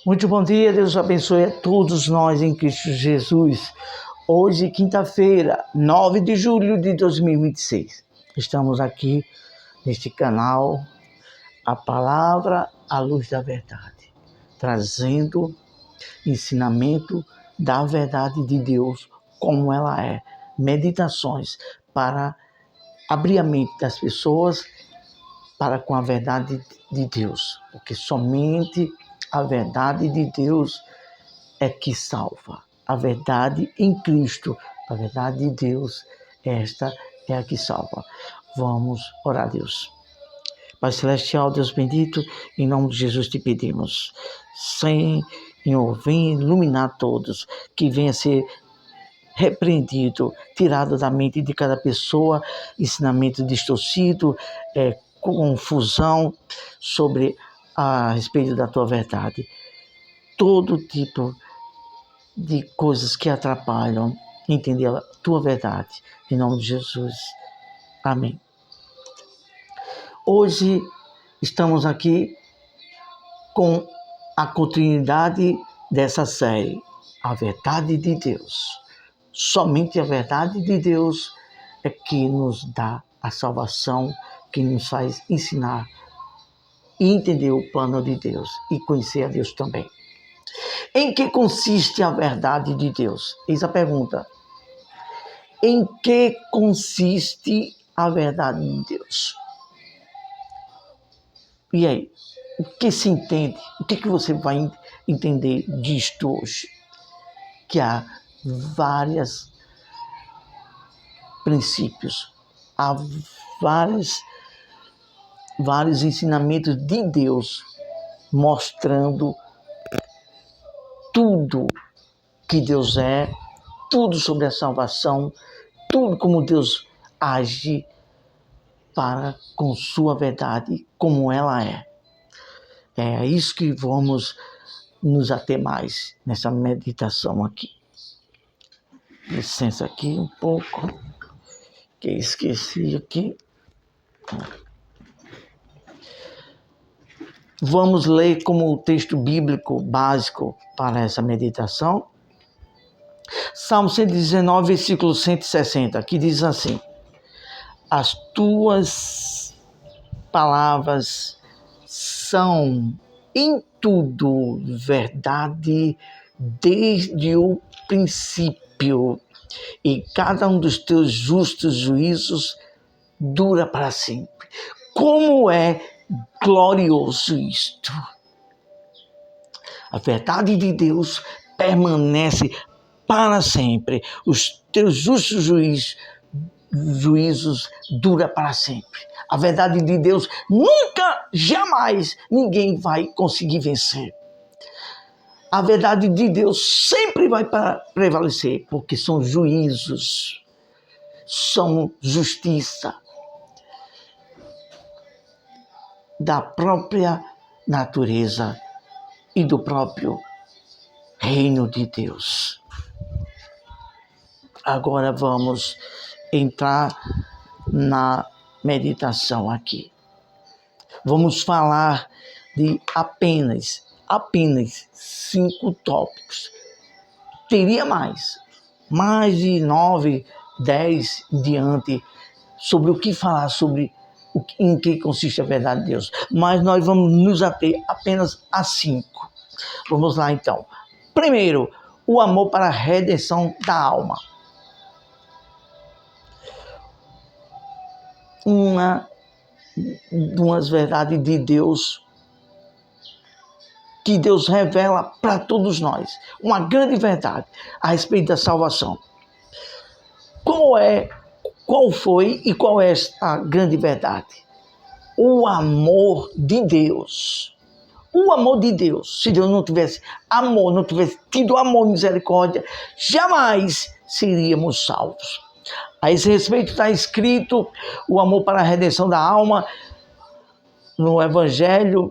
Muito bom dia, Deus abençoe a todos nós em Cristo Jesus. Hoje, quinta-feira, 9 de julho de 2026. Estamos aqui neste canal, a palavra, a luz da verdade, trazendo ensinamento da verdade de Deus, como ela é. Meditações para abrir a mente das pessoas para com a verdade de Deus, porque somente a verdade de Deus é que salva. A verdade em Cristo, a verdade de Deus, esta é a que salva. Vamos orar a Deus. Pai Celestial, Deus bendito, em nome de Jesus te pedimos, Senhor, vem iluminar todos, que venha ser repreendido, tirado da mente de cada pessoa, ensinamento distorcido, confusão sobre a respeito da tua verdade. Todo tipo de coisas que atrapalham entender a tua verdade. Em nome de Jesus. Amém. Hoje estamos aqui com a continuidade dessa série, a verdade de Deus. Somente a verdade de Deus é que nos dá a salvação, que nos faz ensinar e entender o plano de Deus e conhecer a Deus também. Em que consiste a verdade de Deus? Eis a pergunta. Em que consiste a verdade de Deus? E aí, o que se entende? O que você vai entender disto hoje? Que há vários princípios, há vários ensinamentos de Deus mostrando tudo que Deus é, tudo sobre a salvação, tudo como Deus age para com sua verdade, como ela é. É isso que vamos nos ater mais nessa meditação aqui. Licença aqui um pouco, que esqueci aqui. Vamos ler como o texto bíblico básico para essa meditação. Salmo 119, versículo 160, que diz assim: as tuas palavras são em tudo verdade desde o princípio, e cada um dos teus justos juízos dura para sempre. Como é glorioso isto! A verdade de Deus permanece para sempre. Os teus justos juízos duram para sempre. A verdade de Deus nunca, jamais, ninguém vai conseguir vencer. A verdade de Deus sempre vai prevalecer, porque são juízos, são justiça da própria natureza e do próprio reino de Deus. Agora vamos entrar na meditação aqui. Vamos falar de apenas 5 tópicos. Teria mais de 9, 10 diante sobre o que falar, sobre em que consiste a verdade de Deus. Mas nós vamos nos ater apenas a 5. Vamos lá então. Primeiro, o amor para a redenção da alma. Umas verdades de Deus que Deus revela para todos nós. Uma grande verdade a respeito da salvação. Qual foi e qual é a grande verdade? O amor de Deus. O amor de Deus. Se Deus não tivesse amor, não tivesse tido amor e misericórdia, jamais seríamos salvos. A esse respeito está escrito o amor para a redenção da alma no Evangelho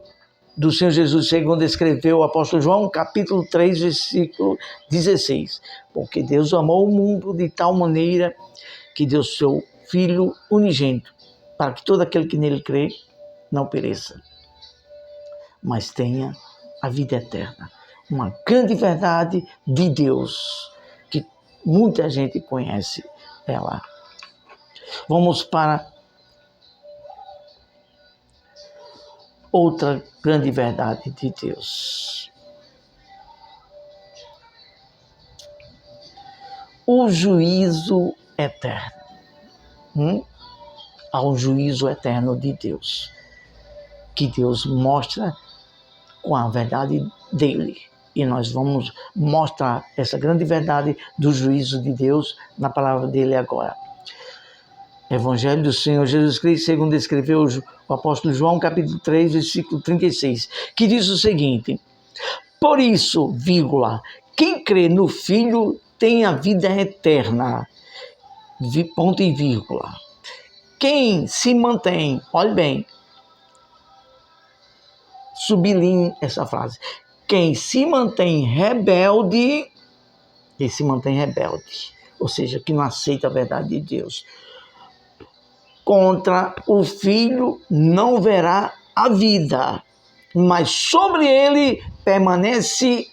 do Senhor Jesus, segundo escreveu o apóstolo João, capítulo 3, versículo 16. Porque Deus amou o mundo de tal maneira que deu seu Filho unigênito, para que todo aquele que nele crê não pereça, mas tenha a vida eterna. Uma grande verdade de Deus, que muita gente conhece ela. Vamos para outra grande verdade de Deus. O juízo eterno. Há um juízo eterno de Deus, que Deus mostra com a verdade dele. E nós vamos mostrar essa grande verdade do juízo de Deus na palavra dele agora. Evangelho do Senhor Jesus Cristo, segundo escreveu o apóstolo João, capítulo 3, versículo 36, que diz o seguinte: por isso, quem crê no Filho tem a vida eterna, ponto e vírgula. Quem se mantém, olhe bem, sublinhe essa frase, quem se mantém rebelde, ou seja, que não aceita a verdade de Deus, contra o Filho não verá a vida, mas sobre ele permanece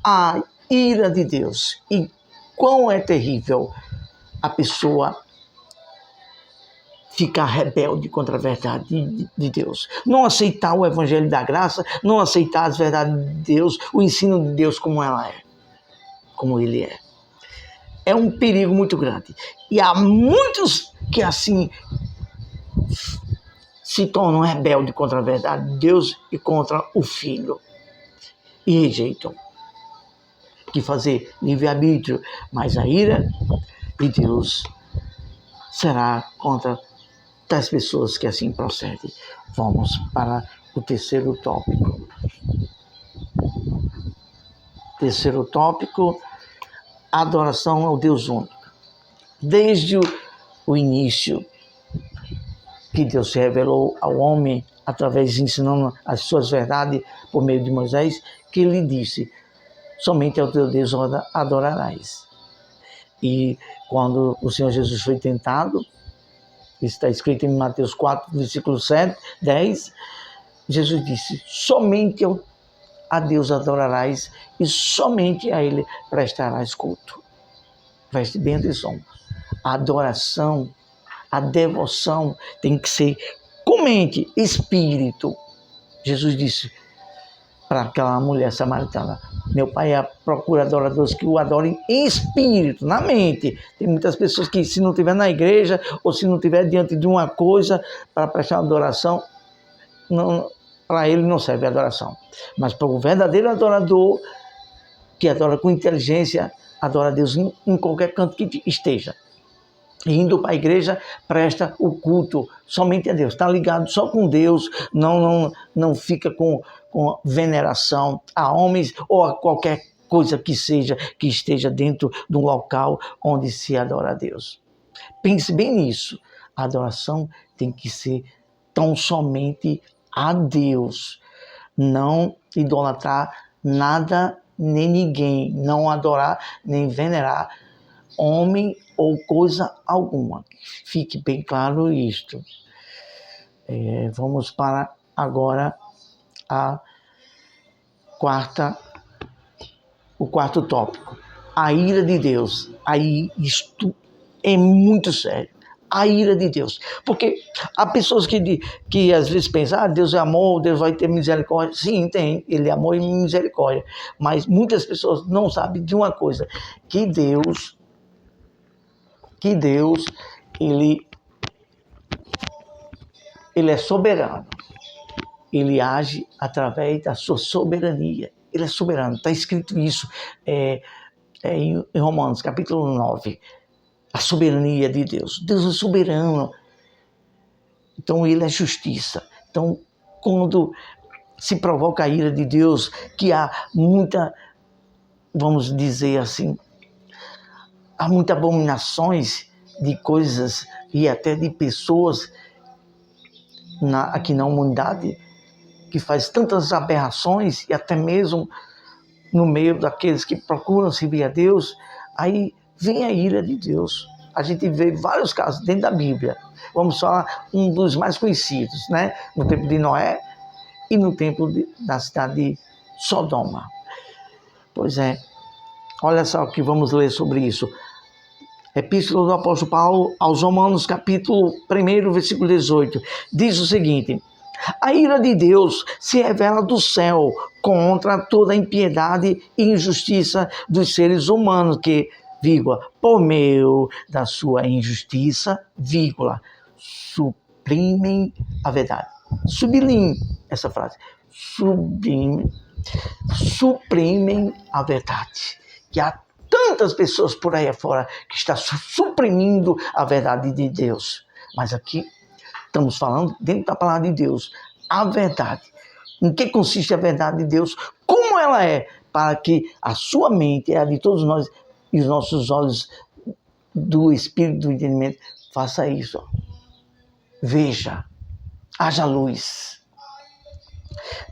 a ira de Deus. E quão é terrível a pessoa ficar rebelde contra a verdade de Deus. Não aceitar o evangelho da graça, não aceitar as verdades de Deus, o ensino de Deus como ela é, como ele é. É um perigo muito grande. E há muitos que assim se tornam rebeldes contra a verdade de Deus e contra o Filho. E rejeitam. Que fazer livre-arbítrio, mas a ira de Deus será contra das pessoas que assim procedem. Vamos para o terceiro tópico. Terceiro tópico, adoração ao Deus único. Desde o início que Deus se revelou ao homem, através de ensinando as suas verdades por meio de Moisés, que ele disse, somente ao teu Deus adorarás. E quando o Senhor Jesus foi tentado, está escrito em Mateus 4, versículo 7, 10, Jesus disse, somente a Deus adorarás e somente a Ele prestarás culto. Preste bem atenção. A adoração, a devoção tem que ser com mente, espírito. Jesus disse para aquela mulher samaritana, meu pai é a procura adoradores que o adorem em espírito, na mente. Tem muitas pessoas que se não estiver na igreja ou se não estiver diante de uma coisa para prestar adoração, para ele não serve a adoração. Mas para o verdadeiro adorador, que adora com inteligência, adora a Deus em qualquer canto que esteja. E indo para a igreja, presta o culto somente a Deus. Está ligado só com Deus, não fica com veneração a homens ou a qualquer coisa que esteja dentro de um local onde se adora a Deus. Pense bem nisso. A adoração tem que ser tão somente a Deus. Não idolatrar nada nem ninguém. Não adorar nem venerar homem ou coisa alguma. Fique bem claro isto. Vamos para agora o quarto tópico. A ira de Deus. Aí isto é muito sério. A ira de Deus. Porque há pessoas que às vezes pensam, Deus é amor, Deus vai ter misericórdia. Sim, tem. Ele é amor e misericórdia. Mas muitas pessoas não sabem de uma coisa. Que Deus, ele é soberano. Ele age através da sua soberania. Ele é soberano. Está escrito isso em Romanos, capítulo 9. A soberania de Deus. Deus é soberano. Então, ele é justiça. Então, quando se provoca a ira de Deus, que há muita, vamos dizer assim, há muitas abominações de coisas e até de pessoas aqui na humanidade que faz tantas aberrações e até mesmo no meio daqueles que procuram servir a Deus, aí vem a ira de Deus. A gente vê vários casos dentro da Bíblia. Vamos falar um dos mais conhecidos, né? No tempo de Noé e no tempo da cidade Sodoma. Pois é, olha só o que vamos ler sobre isso. Epístola do apóstolo Paulo aos Romanos, capítulo 1, versículo 18, diz o seguinte: a ira de Deus se revela do céu contra toda a impiedade e injustiça dos seres humanos que, vírgula, por meio da sua injustiça, vírgula, suprimem a verdade. Sublinhe essa frase. Suprimem a verdade. Que há tantas pessoas por aí afora que estão suprimindo a verdade de Deus. Mas aqui estamos falando dentro da palavra de Deus. A verdade. Em que consiste a verdade de Deus? Como ela é? Para que a sua mente e a de todos nós e os nossos olhos do Espírito do entendimento faça isso. Veja. Haja luz.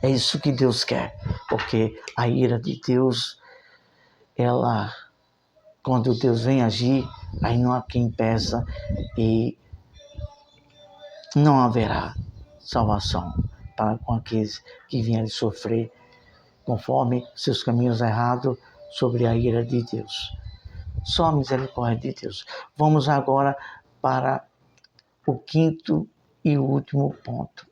É isso que Deus quer. Porque a ira de Deus, quando Deus vem agir, aí não há quem peça e não haverá salvação para com aqueles que vierem sofrer conforme seus caminhos errados sobre a ira de Deus. Só a misericórdia de Deus. Vamos agora para o quinto e último ponto.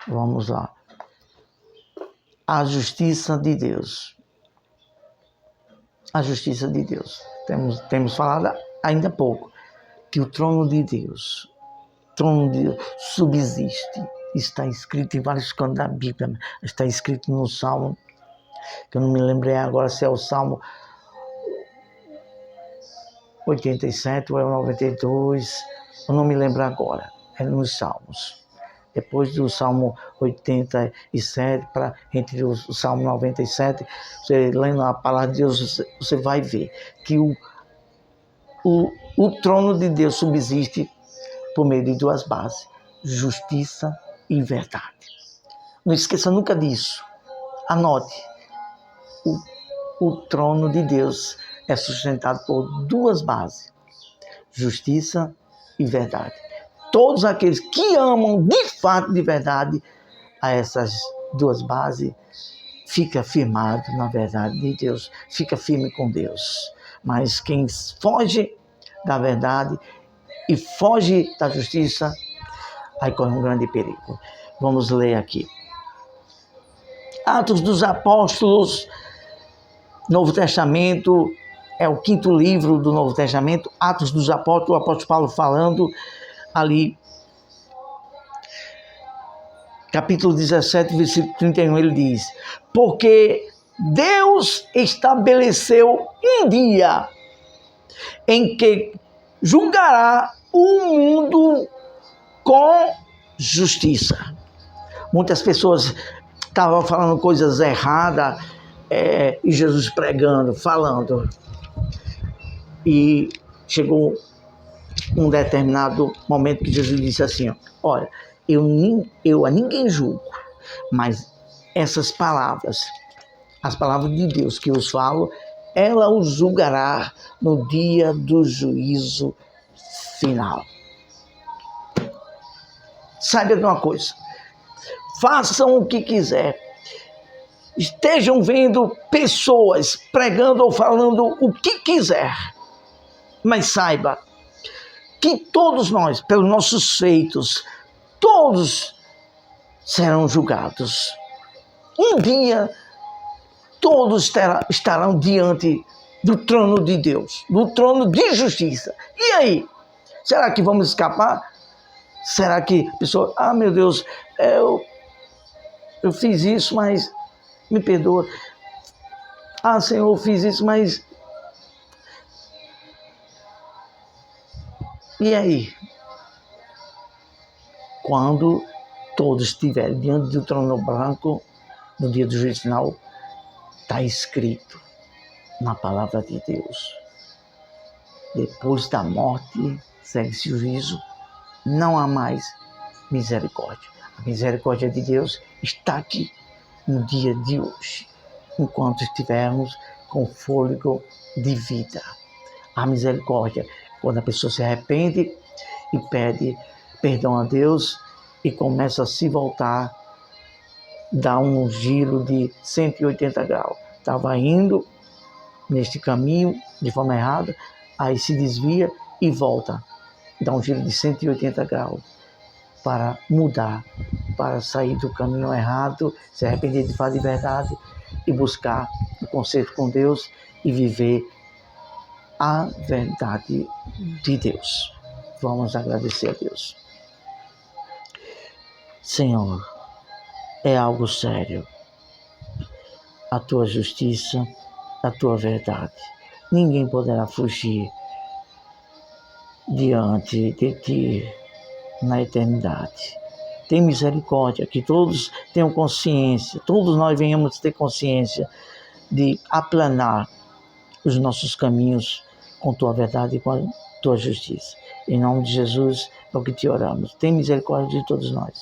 Vamos lá. A justiça de Deus. A justiça de Deus. Temos falado ainda há pouco que o trono de Deus subsiste. Está escrito em vários cantos da Bíblia. Está escrito no Salmo, que eu não me lembrei agora se é o Salmo 87 ou é o 92. Eu não me lembro agora. É nos Salmos. Depois do Salmo 87, entre o Salmo 97, você lendo a palavra de Deus, você vai ver que o trono de Deus subsiste por meio de duas bases: justiça e verdade. Não esqueça nunca disso. Anote. O trono de Deus é sustentado por duas bases: justiça e verdade. Todos aqueles que amam de fato, de verdade, a essas duas bases, fica firmado na verdade de Deus, fica firme com Deus. Mas quem foge da verdade e foge da justiça, aí corre um grande perigo. Vamos ler aqui. Atos dos Apóstolos, Novo Testamento, é o quinto livro do Novo Testamento, Atos dos Apóstolos, o apóstolo Paulo falando ali, capítulo 17, versículo 31, ele diz: porque Deus estabeleceu um dia em que julgará o mundo com justiça. Muitas pessoas estavam falando coisas erradas, e Jesus pregando, falando. E chegou um determinado momento que Jesus disse assim: olha, eu a ninguém julgo, mas essas palavras, as palavras de Deus que eu os falo, ela os julgará no dia do juízo final. Saiba de uma coisa: façam o que quiser, estejam vendo pessoas pregando ou falando o que quiser, mas saiba que todos nós, pelos nossos feitos, todos serão julgados. Um dia, todos estarão diante do trono de Deus, do trono de justiça. E aí? Será que vamos escapar? Será que a pessoa, meu Deus, eu fiz isso, mas me perdoa. Senhor, eu fiz isso, mas... E aí? Quando todos estiverem diante do trono branco, no dia do juízo final, está escrito na palavra de Deus: depois da morte segue-se o juízo, não há mais misericórdia. A misericórdia de Deus está aqui no dia de hoje, enquanto estivermos com fôlego de vida. A misericórdia, quando a pessoa se arrepende e pede perdão a Deus e começa a se voltar dá um giro de 180 graus. Estava indo neste caminho de forma errada, aí se desvia e volta. Dá um giro de 180 graus para mudar, para sair do caminho errado, se arrepender de fazer verdade e buscar o conserto com Deus e viver a verdade de Deus. Vamos agradecer a Deus. Senhor, é algo sério. A tua justiça, a tua verdade. Ninguém poderá fugir diante de ti na eternidade. Tem misericórdia, que todos tenham consciência, todos nós venhamos ter consciência de aplanar os nossos caminhos com tua verdade e com a tua justiça. Em nome de Jesus, é o que te oramos. Tem misericórdia de todos nós.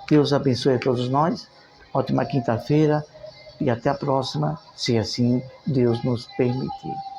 Deus abençoe a todos nós. Ótima quinta-feira e até a próxima, se assim Deus nos permitir.